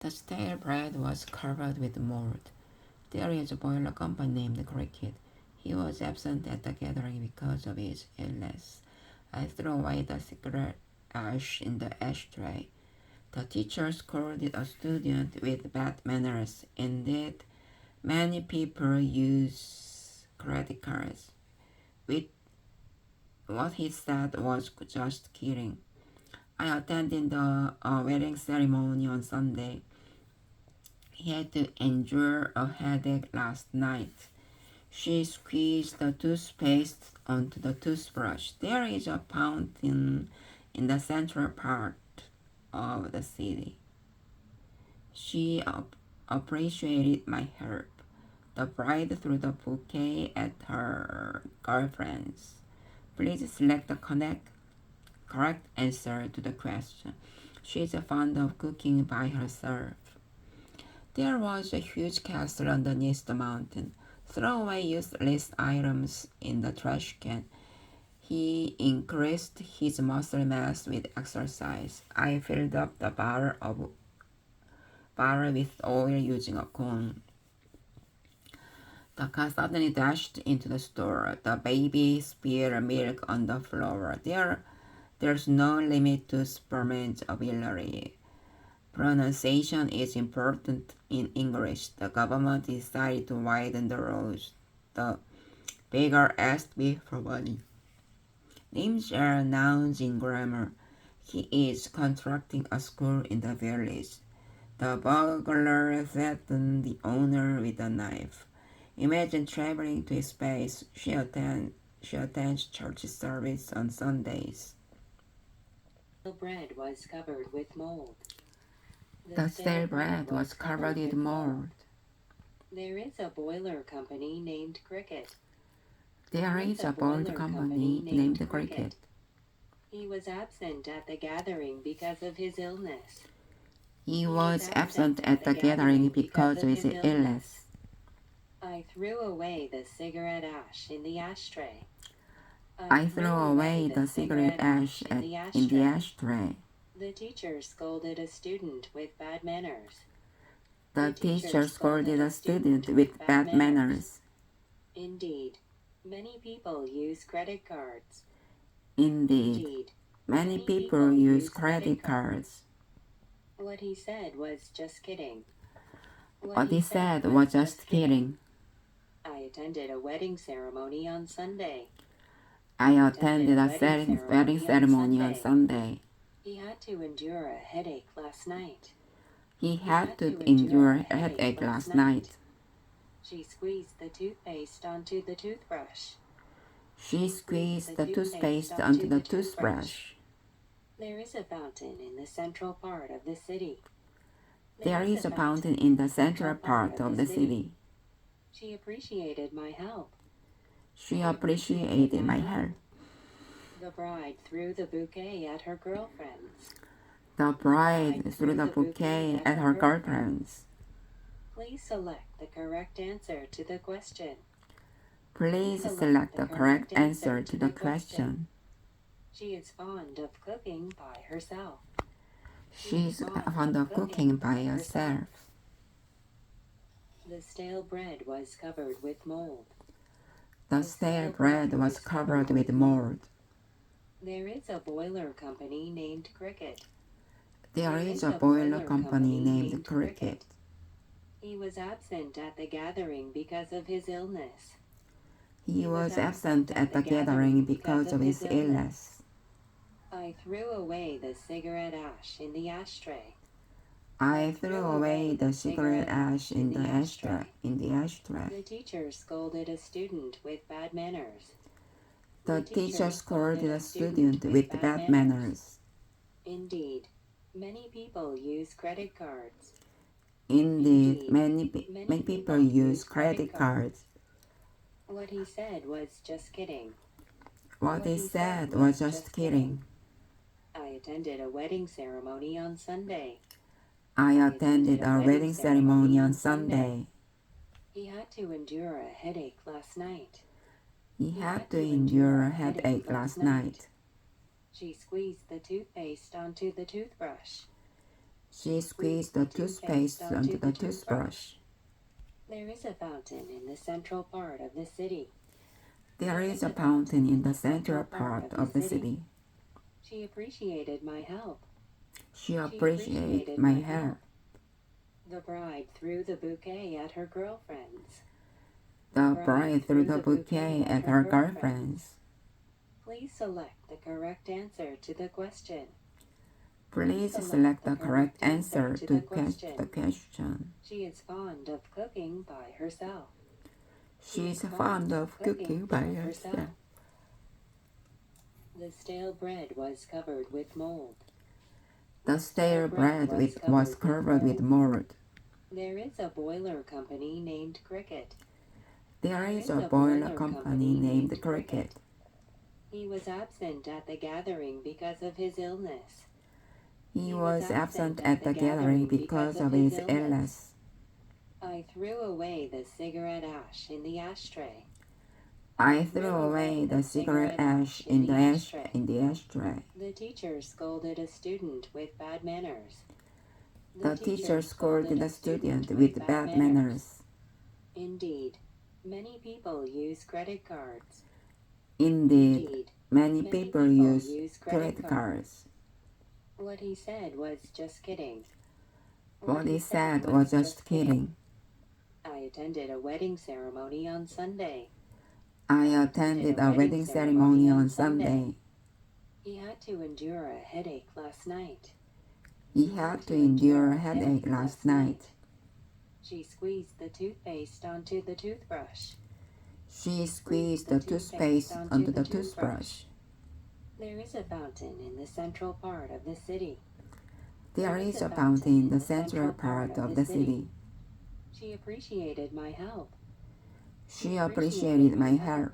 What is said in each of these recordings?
The stale bread was covered with mold. There is a boiler company named Cricket. He was absent at the gathering because of his illness. I threw away the cigarette ash in the ashtray. The teacher scolded a student with bad manners. Indeed, many people use credit cards. With what he said was just kidding. I attended the wedding ceremony on Sunday. He had to endure a headache last night. She squeezed the toothpaste onto the toothbrush. There is a fountain in the central part of the city. She appreciated my help. The bride threw the bouquet at her girlfriends. Please select the correct answer to the question. She is fond of cooking by herself. There was a huge castle underneath the mountain. Throw away useless items in the trash can. He increased his muscle mass with exercise. I filled up the bottle with oil using a comb. The cat suddenly dashed into the store. The baby spilled milk on the floor. There's no limit to Superman's ability. Pronunciation is important in English. The government decided to widen the rules. The beggar asked me for money. Names are nouns in grammar. He is constructing a school in the village. The burglar threatened the owner with a knife. Imagine traveling to space. She attends church service on Sundays. The bread was covered with mold. The stale bread was covered with mold. There is a boiler company named Cricket. There is a boiler company named Cricket. He was absent at the gathering because of his illness. He was absent at the gathering because of his illness. I threw away the cigarette ash in the ashtray. I threw away the cigarette ash in the ashtray. The teacher scolded a student with bad manners. The teacher scolded a student with bad manners. Indeed, many people use credit cards. Indeed, many people use credit cards. What he said was just kidding. What he said was just kidding. I attended a wedding ceremony on Sunday. I attended a wedding ceremony on Sunday. He had to endure a headache last night. He had to endure a headache last night. She squeezed the toothpaste onto the toothbrush. She squeezed the toothpaste onto the toothbrush. There is a fountain in the central part of the city. There is a fountain in the central part of the city. She appreciated my help. She appreciated my help. The bride threw the bouquet at her girlfriends. The bride threw the bouquet at her girlfriends. Please select the correct answer to the question. Please select the correct answer to the question. She is fond of cooking by herself. She's fond of cooking by herself. The stale bread was covered with mold. The stale bread was covered with mold. There is a boiler company named Cricket. There is a boiler company named Cricket. He was absent at the gathering because of his illness. He was absent at the gathering because of his illness. I threw away the cigarette ash in the ashtray. I threw away the cigarette ash in the ashtray. The teacher scolded a student with bad manners. The teacher scolded a student with bad manners. Indeed, many people use credit cards. Indeed, many people use credit cards. What he said was just kidding. What he said was just kidding. I attended a wedding ceremony on Sunday. I attended a wedding ceremony on Sunday. He had to endure a headache last night. He had to endure a headache last night. She squeezed the toothpaste onto the toothbrush. She squeezed the toothpaste onto the toothbrush. There is a fountain in the central part of the city. There is a fountain in the central part of the city. She appreciated my help. She appreciated my help. The bride threw the bouquet at her girlfriends. The bride threw the bouquet at her girlfriends. Please select the correct answer to the question. Please select the correct answer to the question. She is fond of cooking by herself. She is fond of cooking by herself. The stale bread was covered with mold. The stale bread was covered with mold. There is a boiler company named Cricket. There is a boiler company named Cricket. He was absent at the gathering because of his illness. He was absent at the gathering because of his illness. I threw away the cigarette ash in the ashtray. I threw away the cigarette ash in the ashtray. The teacher scolded a student with bad manners. The teacher scolded the student with bad manners. Indeed, many people use credit cards. Indeed, many people use credit cards. What he said was just kidding. What he said was just kidding. I attended a wedding ceremony on Sunday. I attended a wedding ceremony on Sunday. He had to endure a headache last night. He had to endure a headache last night. She squeezed the toothpaste onto the toothbrush. She squeezed the toothpaste onto the toothbrush. There is a fountain in the central part of the city. There is a fountain in the central part of the city. She appreciated my help. She appreciated my help.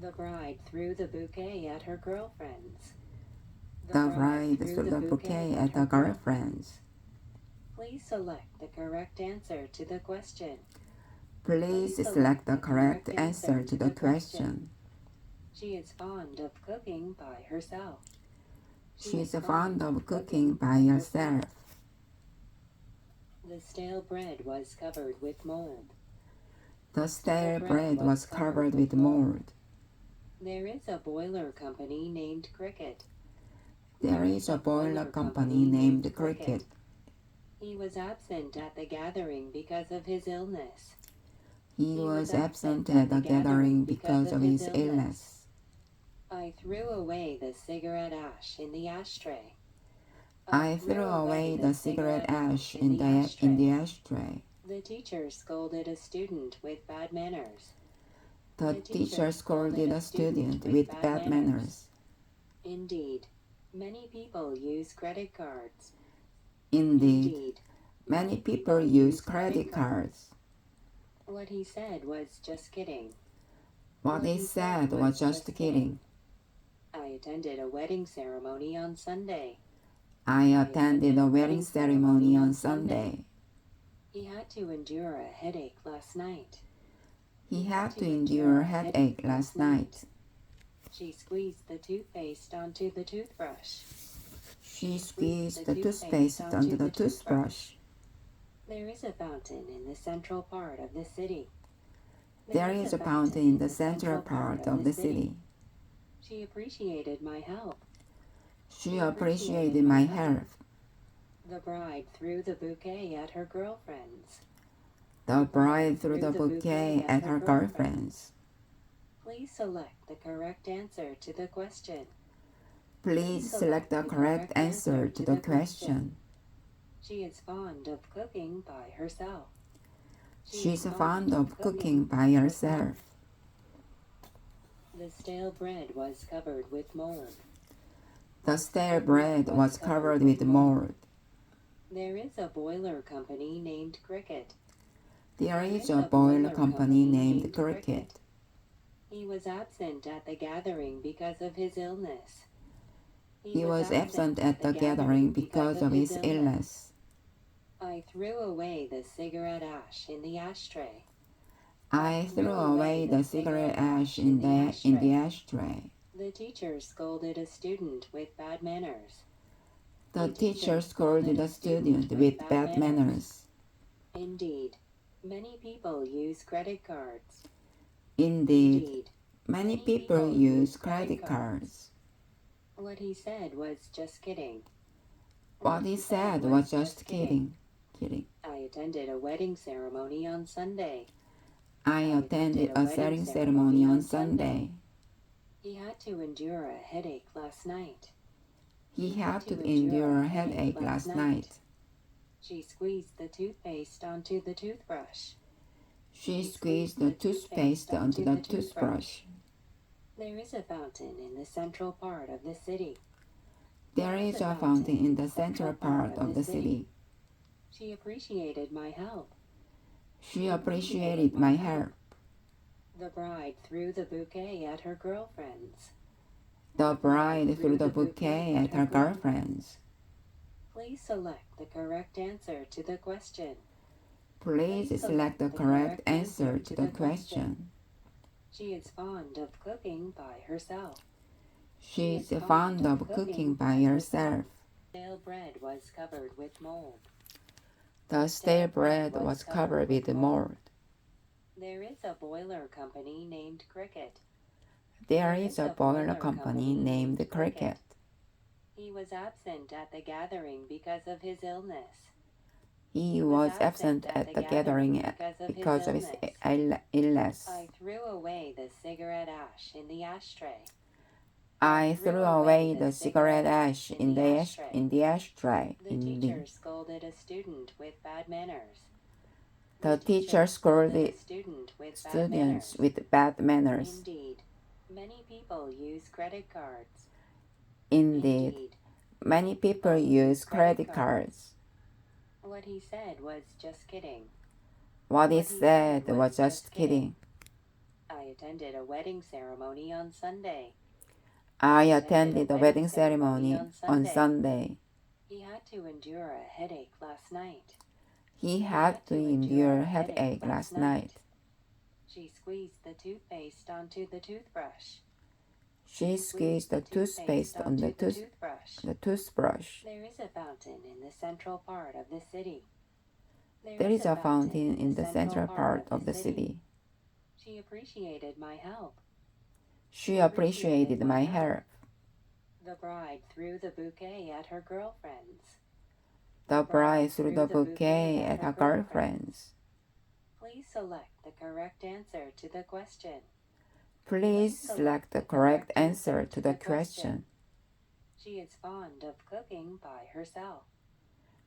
The bride threw the bouquet at her girlfriends. The bride threw the bouquet at her girlfriends. Please select the correct answer to the question. Please select the correct answer to the question. She is fond of cooking by herself. She is fond of cooking by herself. The stale bread was covered with mold. The stale bread was covered with mold. There is a boiler company named Cricket. There is a boiler company named Cricket. He was absent at the gathering because of his illness. He was absent at the gathering because of his illness. I threw away the cigarette ash in the ashtray. I threw away the cigarette ash in the ashtray. The teacher scolded a student with bad manners. The teacher scolded a student with bad manners. Indeed, many people use credit cards. Indeed, many people use credit cards. What he said was just kidding. What he said was just kidding. I attended a wedding ceremony on Sunday. I attended a wedding ceremony on Sunday. He had to endure a headache last night. He had to endure a headache last night. She squeezed the toothpaste onto the toothbrush. She squeezed the toothpaste onto the toothbrush. There is a fountain in the central part of the city. There is a fountain in the central part of the city. She appreciated my help. She appreciated my help. The bride threw the bouquet at her girlfriends. The bride threw the bouquet at her girlfriends. Please select the correct answer to the question. Please select the correct answer to the question. She is fond of cooking by herself. She's fond of cooking by herself. The stale bread was covered with mold. The stale bread was covered with mold. There is a boiler company named Cricket. There is a boiler company named Cricket. He was absent at the gathering because of his illness. He was absent at the gathering because of his illness. I threw away the cigarette ash in the ashtray. I threw away the cigarette ash in the ashtray. The teacher scolded a student with bad manners. The teacher scolded the student with bad manners. Indeed, many people use credit cards. Indeed, many people use credit cards. What he said was just kidding. What he said was just kidding. I attended a wedding ceremony on Sunday. I attended a wedding ceremony on Sunday. He had to endure a headache last night. He had to endure a headache last night. She squeezed the toothpaste onto the toothbrush. She squeezed the toothpaste onto the toothbrush. There is a fountain in the central part of the city. There is a fountain in the central part of the city. She appreciated my help. She appreciated my help. The bride threw the bouquet at her girlfriends. The bride threw the bouquet at her girlfriends. Please select the correct answer to the question. Please select the correct answer to the question. She is fond of cooking by herself. She is fond of cooking by herself. Stale bread was covered with mold. The stale bread was covered with mold. There is a boiler company named Cricket. There is a boiler company named Cricket. He was absent at the gathering because of his illness. He was absent at the gathering because of his illness. I threw away the cigarette ash in the ashtray. I threw away the cigarette ash in the ashtray. The teacher scolded a student with bad manners. The teacher scolded students with bad manners. Indeed, many people use credit cards. Indeed, many people use credit cards. What he said was just kidding. What he said was just kidding. I attended a wedding ceremony on Sunday. I attended a wedding ceremony on Sunday. He had to endure a headache last night. He had to endure a headache last night. She squeezed the toothpaste onto the toothbrush. She squeezed the toothpaste on the toothbrush. There is a fountain in the central part of the city. There is a fountain in the central part of the city. She appreciated my help. She appreciated my help. The bride threw the bouquet at her girlfriends. The bride threw the bouquet at her girlfriends. Please select the correct answer to the question. Please select the correct answer to the question. She is fond of cooking by herself.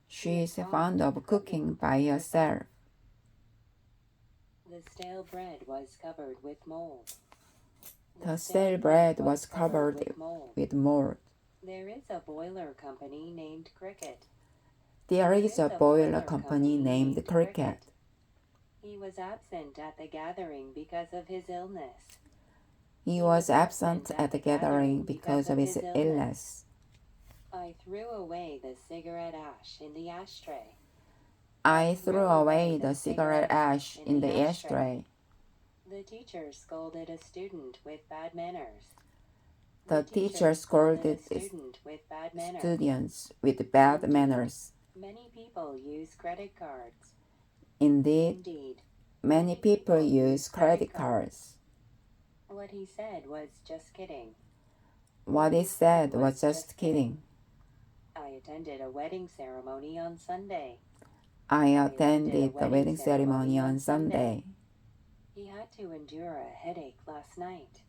She is fond of cooking by herself. The stale bread was covered with mold. The stale bread was covered with mold. There is a boiler company named Cricket. There is a boiler company named Cricket. He was absent at the gathering because of his illness. He was absent at the gathering because of his illness. I threw away the cigarette ash in the ashtray. I threw away the cigarette ash in the ashtray. The teacher scolded a student with bad manners. The teacher scolded students with bad manners. Many people use credit cards. Indeed, many people use credit cards. What he said was just kidding. What he said was just kidding. I attended a wedding ceremony on Sunday. I attended the wedding ceremony on Sunday. He had to endure a headache last night.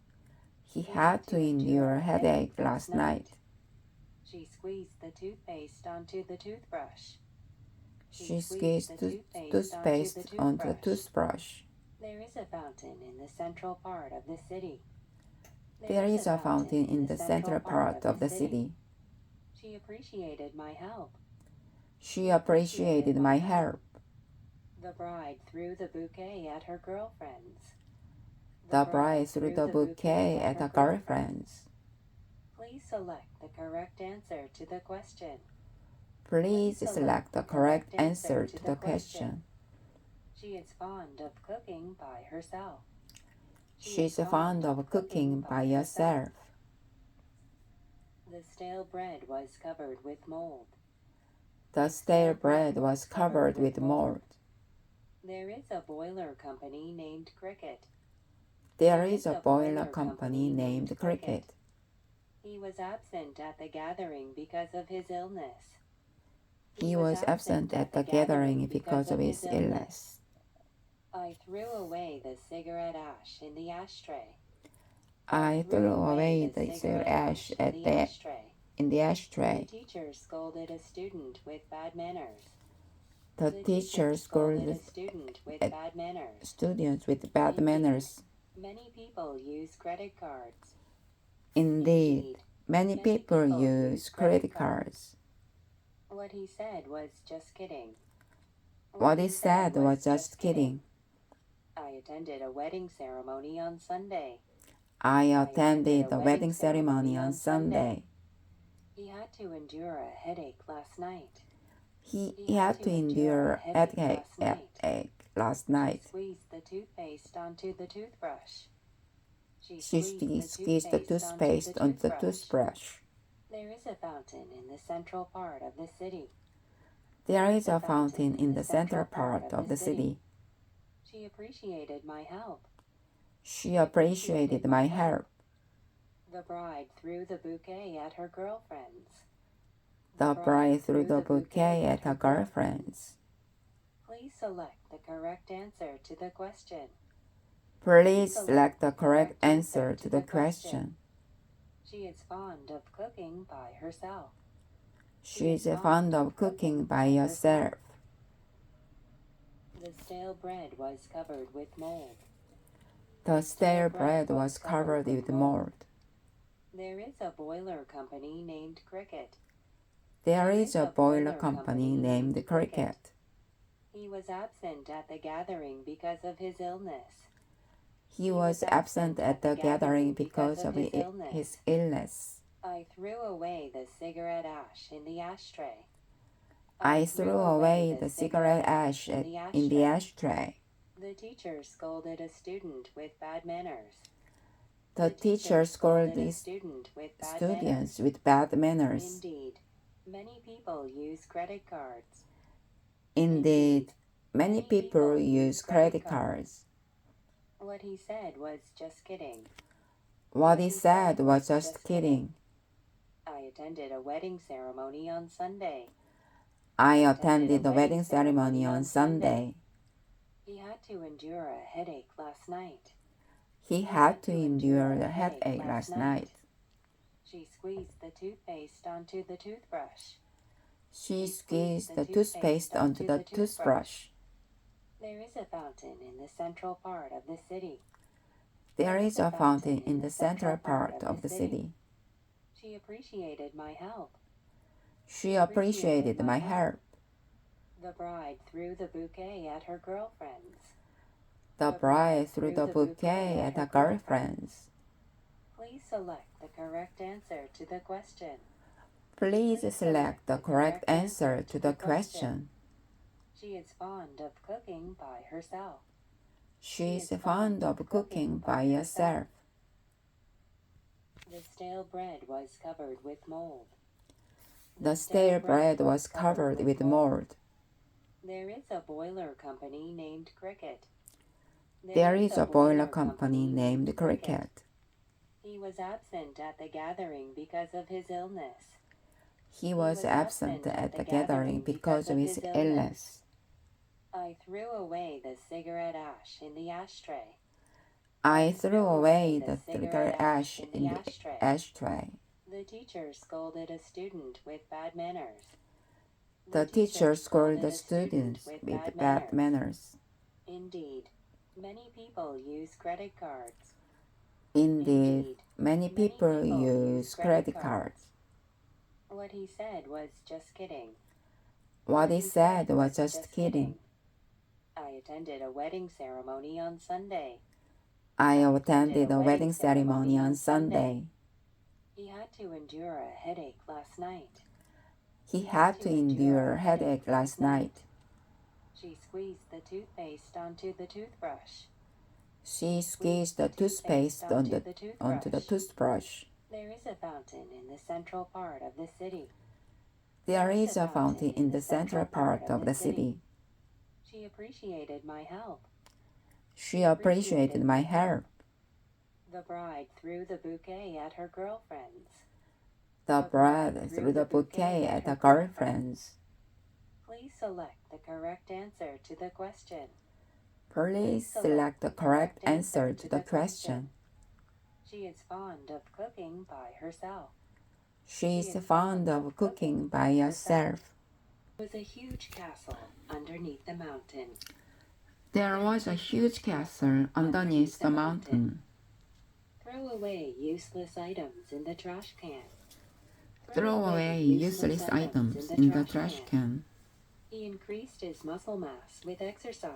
He had to endure a headache last night. She squeezed the toothpaste onto the toothbrush. She squeezed toothpaste onto the toothbrush. There is a fountain in the central part of the city. There is a fountain in the central part of the city. She appreciated my help. She appreciated my help. The bride threw the bouquet at her girlfriends. The bride threw the bouquet at her girlfriends. Please select the correct answer to the question. Please select the correct answer to the question. She is fond of cooking by herself. She is fond of cooking by herself. The stale bread was covered with mold. The stale bread was covered with mold. There is a boiler company named Cricket. There is a boiler company named Cricket. He was absent at the gathering because of his illness. He was absent at the gathering because of his illness. I threw away the cigarette ash in the ashtray. I threw away the cigarette ash in the ashtray. The teacher scolded a student with bad manners. The teacher scolded student with at bad manners. students with bad manners. Many people use credit cards. Indeed, many people use credit cards. What he said was just kidding. What he said was just kidding. I attended a wedding ceremony on Sunday. I attended the wedding ceremony on Sunday. He had to endure a headache last night. He had to endure a headache last night. She squeezed the toothpaste onto the toothbrush. She squeezed the toothpaste onto the toothbrush. There is a fountain in the central part of the city. There is a fountain in the central part of the city. She appreciated my help. She appreciated my help. The bride threw the bouquet at her girlfriends. The bride threw the bouquet at her girlfriends. Please select the correct answer to the question. Please select the correct answer to the question. She is fond of cooking by herself. She is fond of cooking by herself. The stale bread was covered with mold. The stale bread was covered with mold. There is a boiler company named Cricket. There is a boiler company named Cricket. He was absent at the gathering because of his illness. He was absent at the gathering because of his illness. I threw away the cigarette ash in the ashtray. I threw away the cigarette ash in the ashtray. The teacher scolded a student with bad manners. The teacher scolded students with bad manners. Indeed, many people use credit cards. Indeed, many people use credit cards. What he said was just kidding. What he said was just kidding. I attended a wedding ceremony on Sunday. I attended the wedding ceremony on Sunday. He had to endure a headache last night. He had to endure a headache last night. She squeezed the toothpaste onto the toothbrush. She squeezed the toothpaste onto the toothbrush. There is a fountain in the central part of the city. There is a fountain in the central part of the city. She appreciated my help. She appreciated my help. The bride threw the bouquet at her girlfriends. The bride threw the bouquet at her girlfriends. Please select the correct answer to the question. Please select the correct answer to the question. She is fond of cooking by herself. She is fond of cooking by herself. The stale bread was covered with mold. The stale bread was covered with mold. There is a boiler company named Cricket. There is a boiler company named Cricket. He was absent at the gathering because of his illness. He was absent at the gathering because of his illness. I threw away the cigarette ash in the ashtray. I threw away the cigarette ash in the ashtray. The teacher scolded a student with bad manners. The teacher scolded the students with bad manners. Indeed, many people use credit cards. Indeed, many people use credit cards. What he said was just kidding. What he said was just kidding. I attended a wedding ceremony on Sunday. I attended a wedding ceremony on Sunday. He had to endure a headache last night. He had to endure a headache last night. She squeezed the toothpaste onto the toothbrush. She squeezed the toothpaste onto the toothbrush. There is a fountain in the central part of the city. There is a fountain in the central part of the city. She appreciated my help. She appreciated my help. The bride threw the bouquet at her girlfriends. The bride threw the bouquet at her girlfriends. Please select the correct answer to the question. Please select the correct answer to the question. She is fond of cooking by herself. She is fond of cooking by herself. There was a huge castle underneath the mountain. There was a huge castle underneath the mountain. Throw away useless items in the trash can. Throw away useless items in the trash can. He increased his muscle mass with exercise.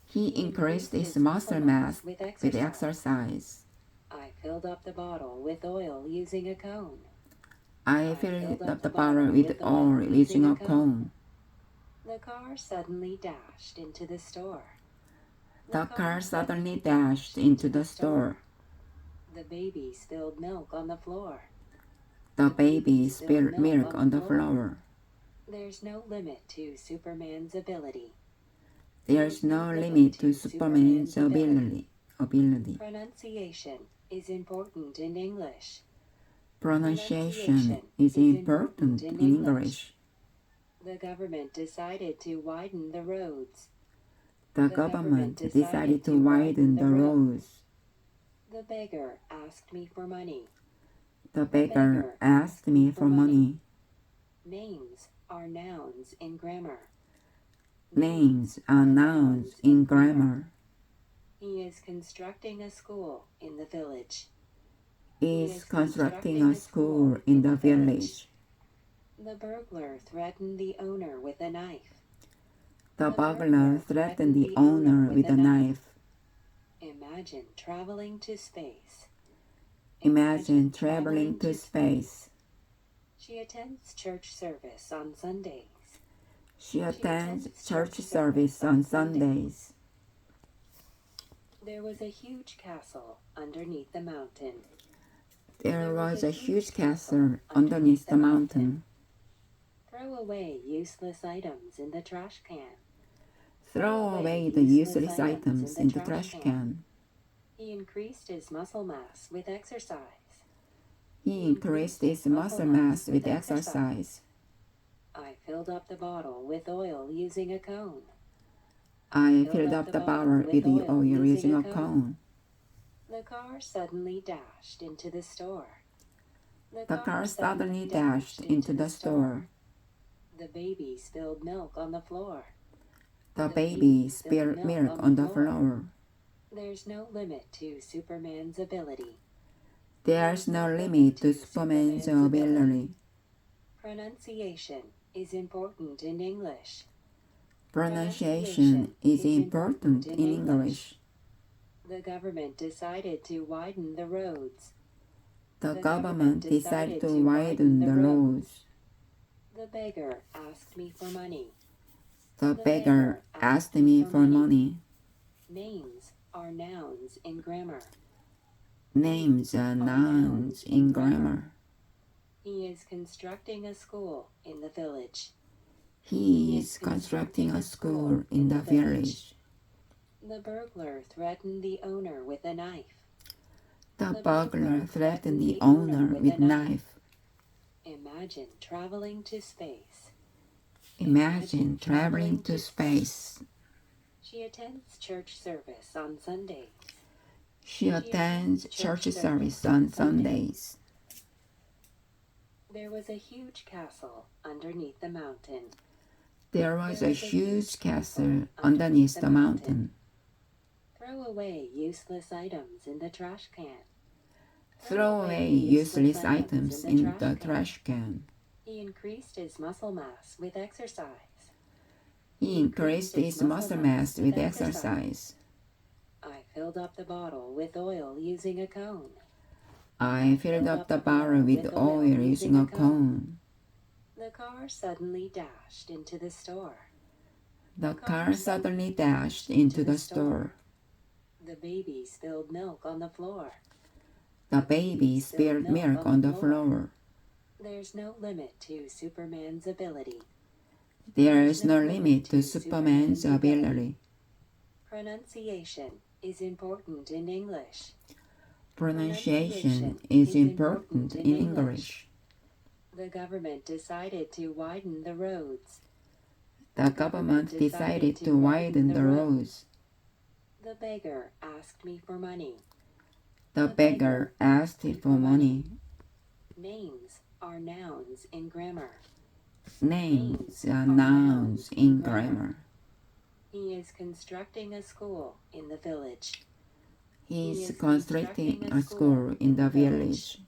He increased his muscle mass with exercise. I filled up the bottle with oil using a cone. I filled up the bottle with oil using a cone. The car suddenly dashed into the store. The car suddenly dashed into the store. The baby spilled milk on the floor. The baby spilled milk on the floor. There's no limit to Superman's ability. There's no limit to Superman's ability. Pronunciation is important in English. Pronunciation is important in English. The government decided to widen the roads. The government decided to widen the roads. The beggar asked me for money. The beggar asked me for money. Names are nouns in grammar. Names are nouns in grammar. He is constructing a school in the village. Is constructing a school in the village. The burglar threatened the owner with a knife. The burglar threatened the owner with a knife. Imagine traveling to space. Imagine traveling to space. She attends church service on Sundays. She attends church service on Sundays. There was a huge castle underneath the mountain. There was a huge castle underneath the mountain. Throw away useless items in the trash can. Throw away the useless items in the trash can. He increased his muscle mass with exercise. He increased his muscle mass with exercise. I filled up the bottle with oil using a cone. I filled up the bottle with the oil using a cone. The car suddenly dashed into the store. The car suddenly dashed into the store. The baby spilled milk on the floor. The baby spilled milk on the floor. There's no limit to Superman's ability. There's no limit to Superman's ability. Pronunciation is important in English. Pronunciation is important in English. The government decided to widen the roads. The government decided to widen the roads. The beggar asked me for money. The beggar asked me for money. Names are nouns in grammar. Names are nouns in grammar. He is constructing a school in the village. He is constructing a school in the village. The burglar threatened the owner with a knife. The burglar threatened the owner with a knife. Imagine traveling to space. Imagine traveling to space. She attends church service on Sundays. She attends church service on Sundays. There was a huge castle underneath the mountain. There was a huge castle underneath the mountain. Throw away useless items in the trash can. Throw away useless items in the trash can. He increased his muscle mass with exercise. He increased his muscle mass with exercise. I filled up the bottle with oil using a cone. I filled up the bottle with oil using a cone. The car suddenly dashed into the store. The car suddenly dashed into the store. The baby spilled milk on the floor. The baby spilled milk on the floor. There's no limit to Superman's ability. There is no limit to Superman's ability. Pronunciation is important in English. Pronunciation is important in English. The government decided to widen the roads. The government decided to widen the roads. The beggar asked me for money. The beggar asked for money. Names are nouns in grammar. Names are nouns in grammar. He is constructing a school in the village. He is constructing a school in the village.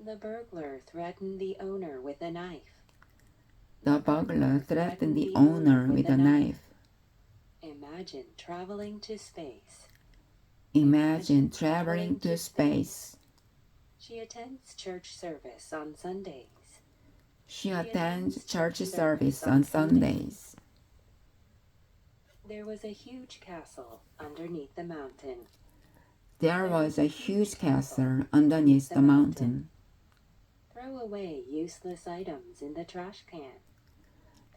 The burglar threatened the owner with a knife. The burglar threatened the owner with a knife. Imagine traveling to space. Imagine traveling to space. She attends church service on Sundays. She attends church service on Sundays. There was a huge castle underneath the mountain. There was a huge castle underneath the mountain. Throw away useless items in the trash can.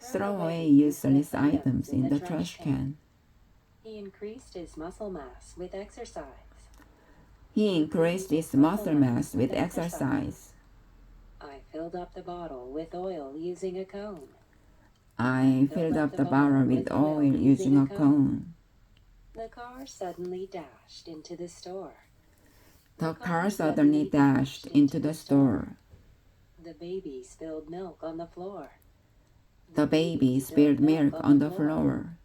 Throw away useless items in the trash can. He increased his muscle mass with exercise. He increased his muscle mass with exercise. I filled up the bottle with oil using a cone. I filled up the bottle with oil using a cone. The car suddenly dashed into the store. The car suddenly dashed into the store. The baby spilled milk on the floor. The baby spilled milk on the floor.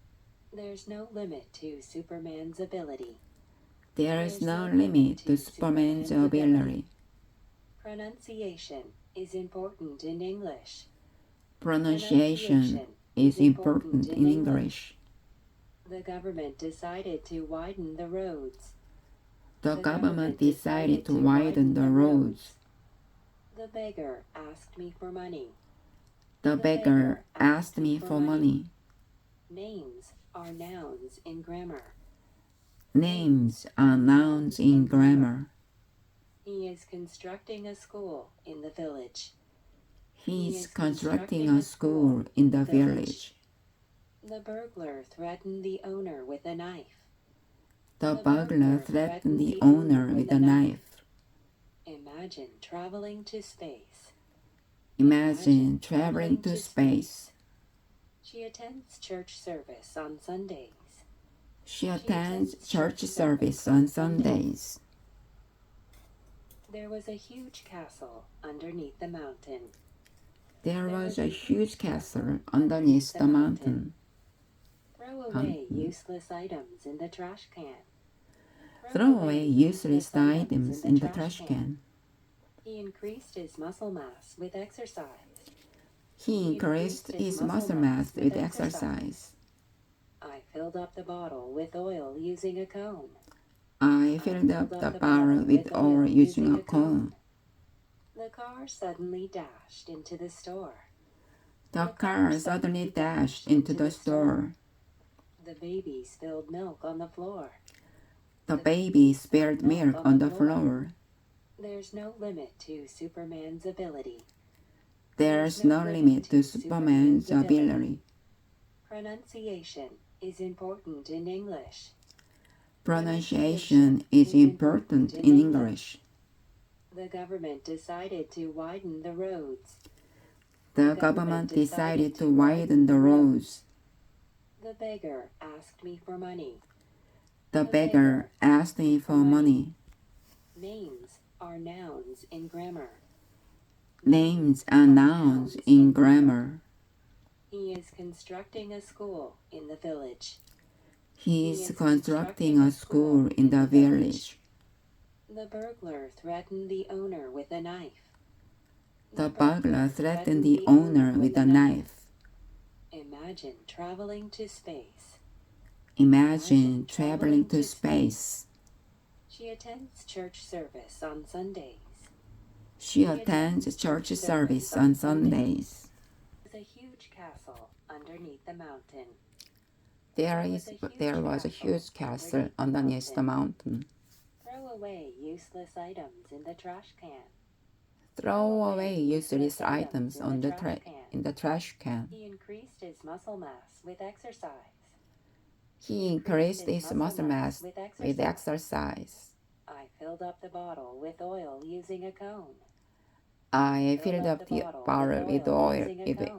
There's no limit to Superman's ability. There is no limit to Superman's ability. Pronunciation is important in English. Pronunciation is important in English. The government decided to widen the roads. The government decided to widen the roads. The beggar asked me for money. The beggar asked me for money. Names are nouns in grammar. Names are nouns in grammar. He is constructing a school in the village. He is constructing a school in the village. The burglar threatened the owner with a knife. The burglar threatened the owner with a knife. Imagine traveling to space. Imagine traveling to space. She attends church service on Sundays. She attends church service on Sundays. There was a huge castle underneath the mountain. There was a huge castle underneath the mountain. Throw away useless items in the trash can. Throw away useless items in the trash can. He increased his muscle mass with exercise. He increased his muscle mass with exercise. I filled up the bottle with oil using a cone. I filled up the bottle with oil using a cone. The car suddenly dashed into the store. The car suddenly dashed into the store. The baby spilled milk on the floor. The baby spilled milk on the floor. There's no limit to Superman's ability. There's no limit to Superman's ability. Pronunciation is important in English. Pronunciation is important in English. The government decided to widen the roads. The government decided to widen the roads. The beggar asked me for money. The beggar asked me for money. Names are nouns in grammar. Names are nouns in grammar. He is constructing a school in the village. He is constructing a school in the village. The burglar threatened the owner with a knife. The burglar threatened the owner with a knife. Imagine traveling to space. Imagine traveling to space. She attends church service on Sundays. She attends church service on Sundays. There's a huge castle underneath the mountain. There was a huge castle underneath the mountain. Throw away useless items in the trash can. Throw away useless items in the trash can. He increased his muscle mass with exercise. He increased his muscle mass with exercise. I filled up the bottle with oil using a cone. I filled up the bottle with oil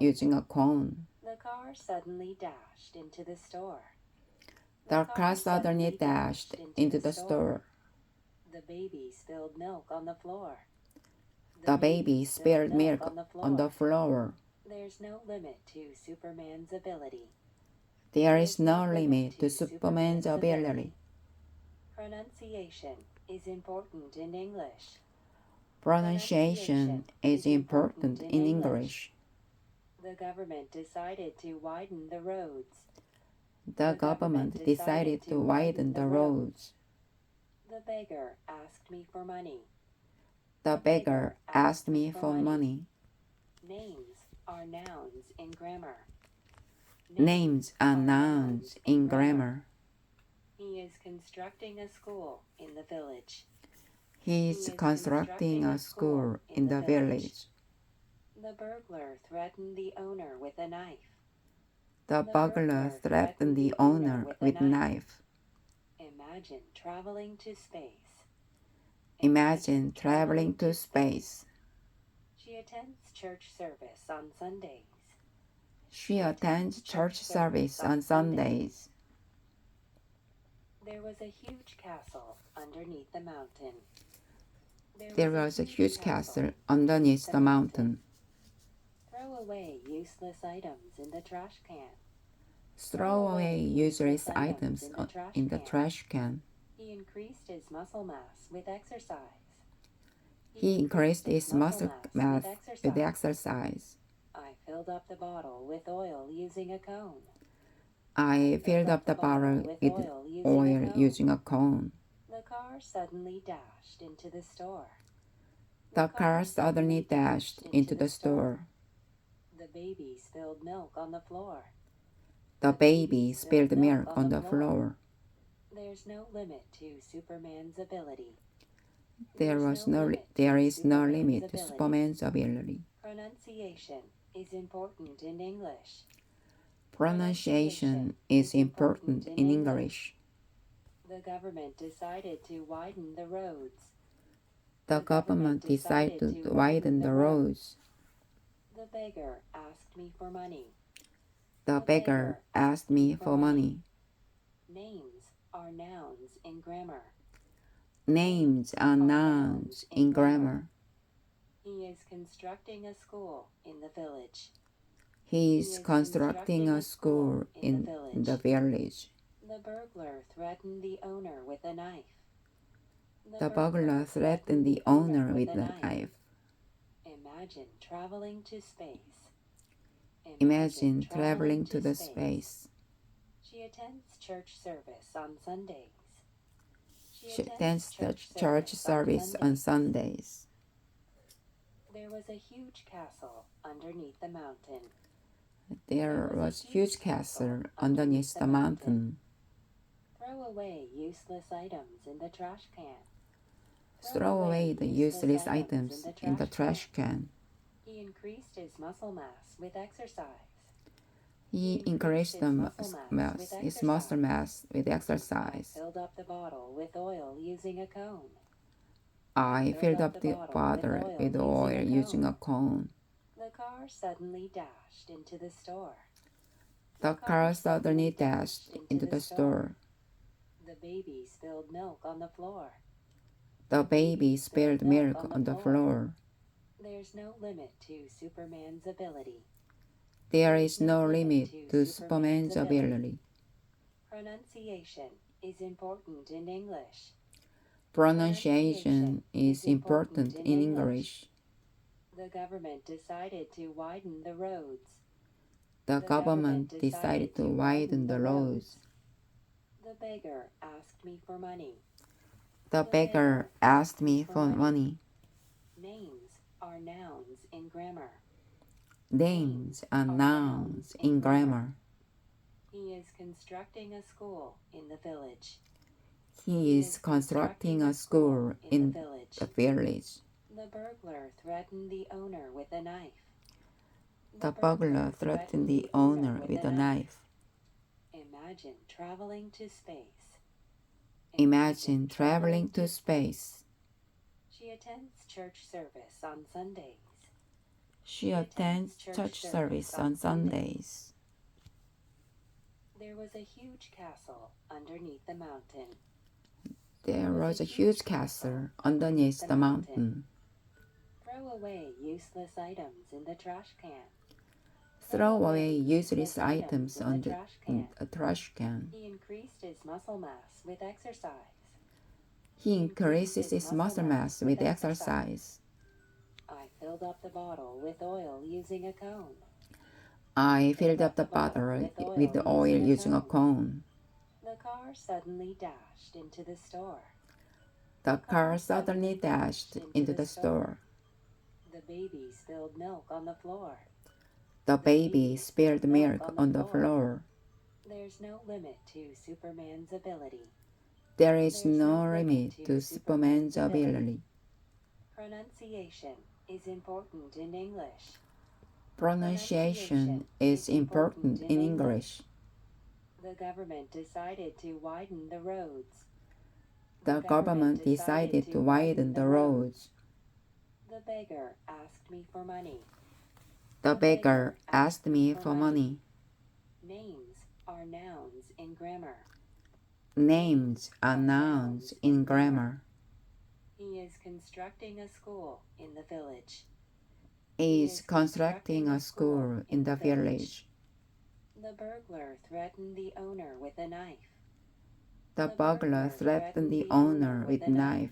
using a cone. The car suddenly dashed into the store. The car suddenly dashed into the store. The baby spilled milk on the floor. The baby spilled milk on the floor. There's no limit to Superman's ability. There is no limit to Superman's ability. Pronunciation is important in English. Pronunciation is important in English. The government decided to widen the roads. The government decided to widen the roads. The beggar asked me for money. The beggar asked me for money. Names are nouns in grammar. Names are nouns in grammar. He is constructing a school in the village. He is constructing a school in the village. The burglar threatened the owner with a knife. The burglar threatened the owner with a knife. Imagine traveling to space. Imagine traveling to space. She attends church service on Sundays. She attends church service on Sundays. There was a huge castle underneath the mountain. There was a huge castle underneath the mountain. Throw away useless items in the trash can. Throw away useless items in the trash can. He increased his muscle mass with exercise. He increased his muscle mass with exercise. I filled up the bottle with oil using a cone. I filled up the bottle with oil using a cone. The car suddenly dashed into the store. The car suddenly dashed into the store. The baby spilled milk on the floor. The baby spilled milk on the floor. There's no limit to Superman's ability. There is no limit to Superman's ability. Pronunciation is important in English. Pronunciation is important in English. The government decided to widen the roads. The government decided to widen the roads. The beggar asked me for money. The beggar asked me for money. Names are nouns in grammar. Names are nouns in grammar. He is constructing a school in the village. He is constructing a school in the village. The burglar threatened the owner with a knife. The burglar threatened the owner with a knife. Imagine traveling to space. Imagine traveling to the space. She attends church service on Sundays. She attends the church service on Sundays. There was a huge castle underneath the mountain. There was a huge castle underneath the mountain. Throw away useless items in the trash can. Throw away the useless items in the trash can. He increased his muscle mass with exercise. He increased his muscle mass with exercise. Filled up the bottle with oil using a cone. I filled up the bottle with oil using a cone. The car suddenly dashed into the store. The car suddenly dashed into the store. The baby spilled milk on the floor. The baby spilled milk on the floor. There's no limit to Superman's ability. There is no limit to Superman's ability. Pronunciation is important in English. Pronunciation is important in English. The government decided to widen the roads. The government decided to widen the roads. The beggar asked me for money. The beggar asked me for money. Names are nouns in grammar. Names are nouns in grammar. He is constructing a school in the village. He is constructing a school in village. the village. The burglar threatened the owner with a knife. The burglar threatened the owner with a knife. Imagine traveling to space. Imagine traveling to space. She attends church service on Sundays. She attends church service on Sundays. There was a huge castle underneath the mountain. There was a huge castle underneath the mountain. Throw away useless items in the trash can. Throw away useless items in the trash can. He increased his muscle mass with exercise. He increases his muscle mass with exercise. I filled up the bottle with oil using a cone. I filled up the bottle with oil using a cone. The car suddenly dashed into the store. The car suddenly dashed into the store. The baby spilled milk on the floor. The baby spilled milk on the floor. There's no limit to Superman's ability. There is no limit to Superman's ability. Pronunciation is important in English. Pronunciation is important in English. The government decided to widen the roads. The government decided to widen the roads. The beggar asked me for money. The beggar asked me for money. Names are nouns in grammar. Names are nouns in grammar. He is constructing a school in the village. He is constructing a school in the village. The burglar threatened the owner with a knife. The burglar threatened the owner with a knife.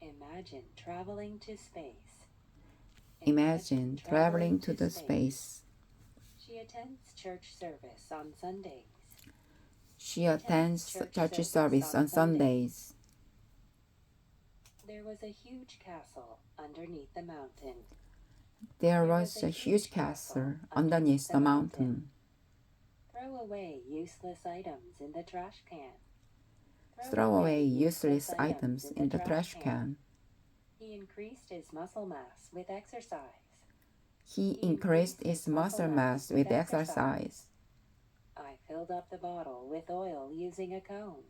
Imagine traveling to space. Imagine traveling to the space. She attends church service on Sundays. She attends church service on Sundays. There was a huge castle underneath the mountain. There was a huge castle underneath the mountain. Throw away useless items in the trash can. Throw away useless items in the trash can. He increased his muscle mass with exercise. He increased his muscle mass with exercise. I filled up the bottle with oil using a cone.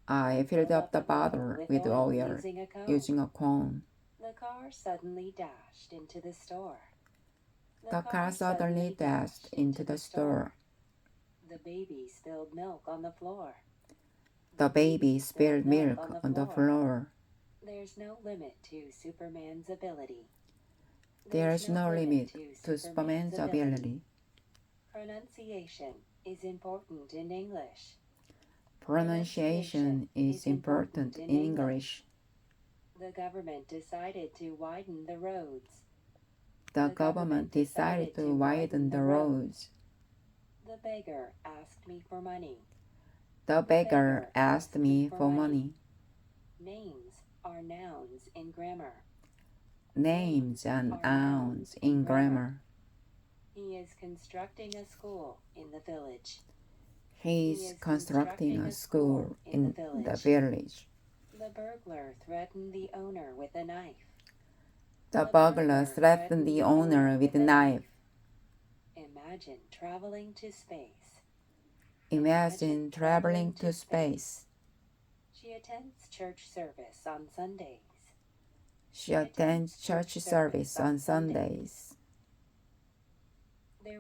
I filled up the bottle with oil using a cone. The car suddenly dashed into the store. The car suddenly dashed into the store. The baby spilled milk on the floor. The baby spilled milk on the floor. There's no limit to Superman's ability. There's no limit to Superman's ability. Pronunciation is important in English. Pronunciation is important in English. The government decided to widen the roads. The government decided to widen the roads. The beggar asked me for money. The beggar asked me for money. Names are nouns in grammar. Names and nouns in grammar. He is constructing a school in the village. He is constructing a school in the village. The burglar threatened the owner with a knife. The burglar threatened the owner with a knife. Imagine traveling to space. Imagine traveling to space. She attends church service on Sundays. She attends church service on Sundays.